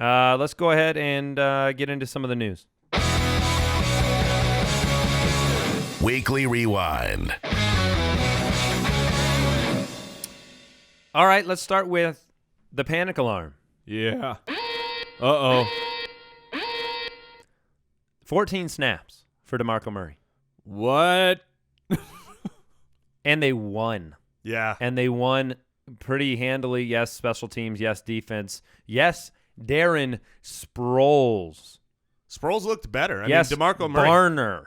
Let's go ahead and get into some of the news. Weekly Rewind. All right, let's start with the panic alarm. Yeah. Uh-oh. 14 snaps for DeMarco Murray. What? And they won. Yeah. And they won pretty handily. Yes, special teams. Yes, defense. Yes, Darren Sproles. Sproles looked better. I yes, mean, DeMarco Murray. Barner.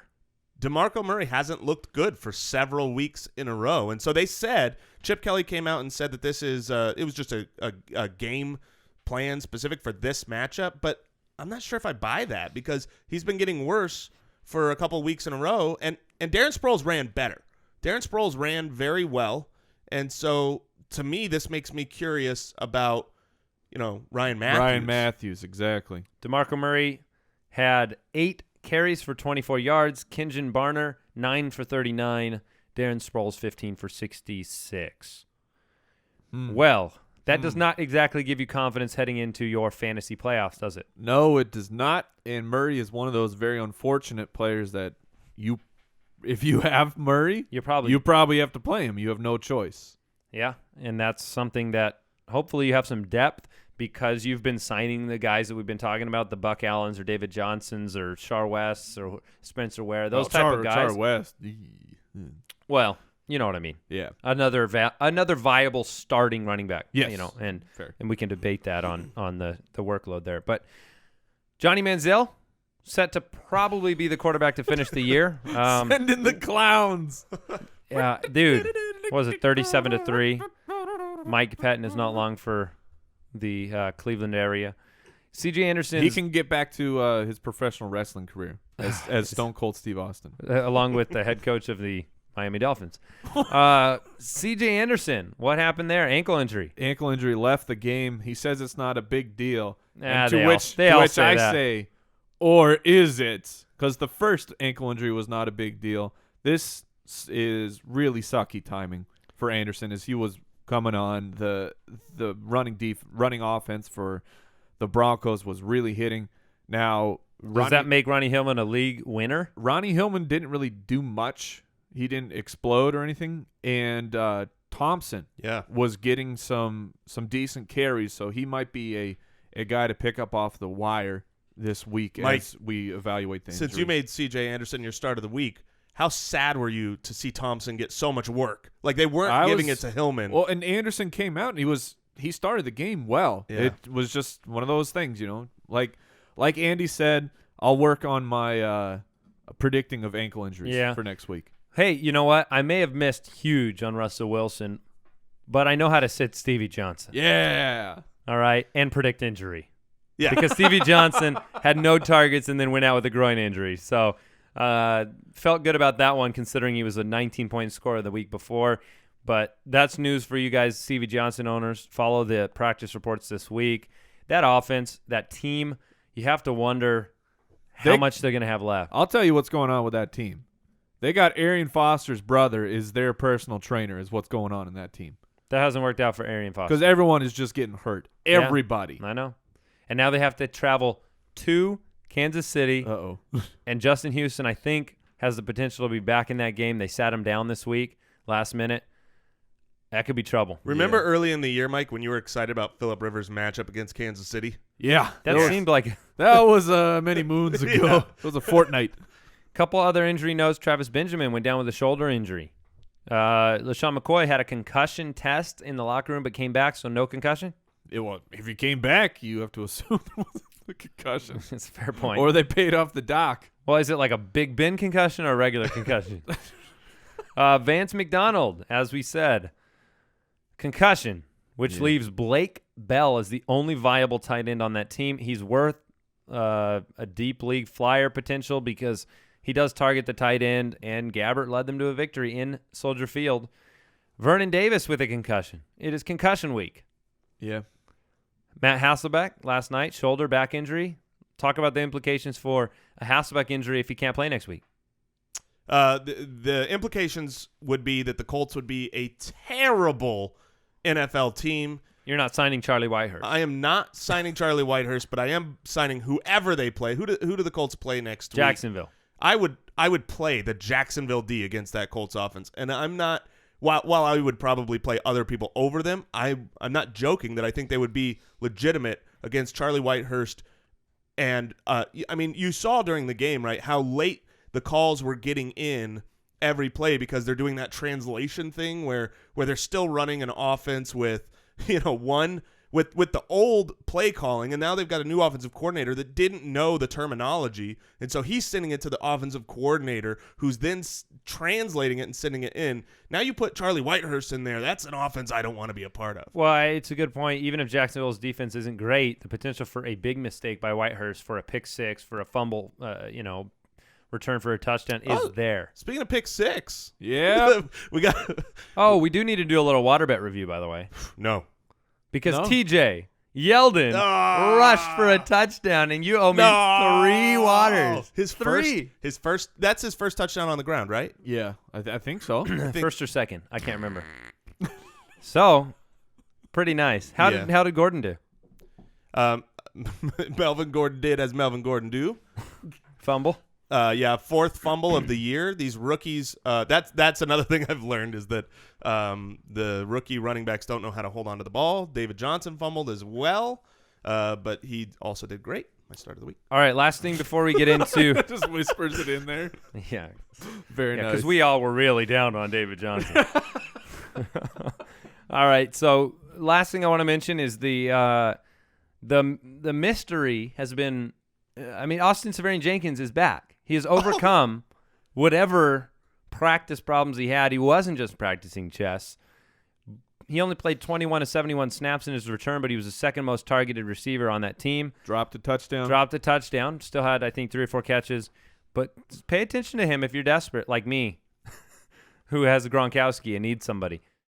DeMarco Murray hasn't looked good for several weeks in a row. And so they said, Chip Kelly came out and said that this is, it was just a game plan specific for this matchup. But I'm not sure if I buy that because he's been getting worse for a couple weeks in a row. And Darren Sproles ran better. Darren Sproles ran very well. And so to me, this makes me curious about, Ryan Matthews. Ryan Matthews, exactly. DeMarco Murray had 8 carries for 24 yards. Kenjon Barner, 9 for 39. Darren Sproles, 15 for 66. Well, that does not exactly give you confidence heading into your fantasy playoffs, does it? No, it does not. And Murray is one of those very unfortunate players that if you have Murray, you probably have to play him. You have no choice. Yeah, and that's something that hopefully you have some depth because you've been signing the guys that we've been talking about, the Buck Allens or David Johnsons or Char Wests or Spencer Ware, those type of guys. Char West. Well, you know what I mean. Yeah. Another viable starting running back. Yes. And fair. And we can debate that on the workload there. But Johnny Manziel, set to probably be the quarterback to finish the year. Send in the clowns. Yeah, dude. What was it, 37-3? Mike Patton is not long for the Cleveland area. C.J. Anderson. He can get back to his professional wrestling career as Stone Cold Steve Austin. Along with the head coach of the Miami Dolphins. C.J. Anderson, what happened there? Ankle injury. Ankle injury, left the game. He says it's not a big deal. To which I say, or is it? Because the first ankle injury was not a big deal. This is really sucky timing for Anderson as he was coming on. The running offense for the Broncos was really hitting. Now, does that make Ronnie Hillman a league winner? Ronnie Hillman didn't really do much. He didn't explode or anything. And Thompson was getting some decent carries, so he might be a guy to pick up off the wire this week Mike, as we evaluate things. Since you made C.J. Anderson your start of the week, how sad were you to see Thompson get so much work? Like they weren't giving it to Hillman. Well, and Anderson came out and he started the game well. Yeah. It was just one of those things, Like Andy said, I'll work on my predicting of ankle injuries for next week. Hey, you know what? I may have missed huge on Russell Wilson, but I know how to sit Stevie Johnson. Yeah. All right, and predict injury. Yeah. Because Stevie Johnson had no targets and then went out with a groin injury. So felt good about that one considering he was a 19-point scorer the week before. But that's news for you guys, Stevie Johnson owners. Follow the practice reports this week. That offense, that team, you have to wonder how much they're going to have left. I'll tell you what's going on with that team. They got Arian Foster's brother is their personal trainer is what's going on in that team. That hasn't worked out for Arian Foster. Because everyone is just getting hurt. Everybody. I know. And now they have to travel to Kansas City. Uh-oh. And Justin Houston, I think, has the potential to be back in that game. They sat him down this week, last minute. That could be trouble. Remember early in the year, Mike, when you were excited about Phillip Rivers' matchup against Kansas City? Yeah. That seemed like that was many moons ago. Yeah. It was a fortnight. Couple other injury notes. Travis Benjamin went down with a shoulder injury. LaShawn McCoy had a concussion test in the locker room but came back, so no concussion? If he came back, you have to assume it was a concussion. That's a fair point. Or they paid off the doc. Well, is it like a Big Ben concussion or a regular concussion? Vance McDonald, as we said, concussion, which leaves Blake Bell as the only viable tight end on that team. He's worth a deep league flyer potential because he does target the tight end, and Gabbert led them to a victory in Soldier Field. Vernon Davis with a concussion. It is concussion week. Yeah. Matt Hasselbeck last night, shoulder, back injury. Talk about the implications for a Hasselbeck injury if he can't play next week. The implications would be that the Colts would be a terrible NFL team. You're not signing Charlie Whitehurst. I am not signing Charlie Whitehurst, but I am signing whoever they play. Who do the Colts play next week? Jacksonville. I would play the Jacksonville D against that Colts offense, and I'm not. While I would probably play other people over them, I'm not joking that I think they would be legitimate against Charlie Whitehurst. And I mean, you saw during the game, right, how late the calls were getting in every play because they're doing that translation thing where they're still running an offense with, one with the old play calling, and now they've got a new offensive coordinator that didn't know the terminology, and so he's sending it to the offensive coordinator who's then translating it and sending it in. Now you put Charlie Whitehurst in there. That's an offense I don't want to be a part of. Well, it's a good point. Even if Jacksonville's defense isn't great, the potential for a big mistake by Whitehurst, for a pick six, for a fumble, return for a touchdown is there. Speaking of pick six, yeah, we got. We do need to do a little water bet review, by the way. No. Because TJ Yeldon rushed for a touchdown, and you owe me 3 waters. His first. That's his first touchdown on the ground, right? Yeah, I think so. First or second, I can't remember. So, pretty nice. How did Gordon do? Melvin Gordon did as Melvin Gordon do. Fumble. 4th fumble of the year. These rookies, that's another thing I've learned is that the rookie running backs don't know how to hold on to the ball. David Johnson fumbled as well, but he also did great. My start of the week. All right, last thing before we get into just whispers it in there. Yeah, very nice. Because we all were really down on David Johnson. All right, so last thing I want to mention is the mystery has been. Austin Seferian Jenkins is back. He has overcome whatever practice problems he had. He wasn't just practicing chess. He only played 21 of 71 snaps in his return, but he was the second most targeted receiver on that team. Dropped a touchdown. Still had, I think, 3 or 4 catches. But pay attention to him if you're desperate, like me, who has a Gronkowski and needs somebody.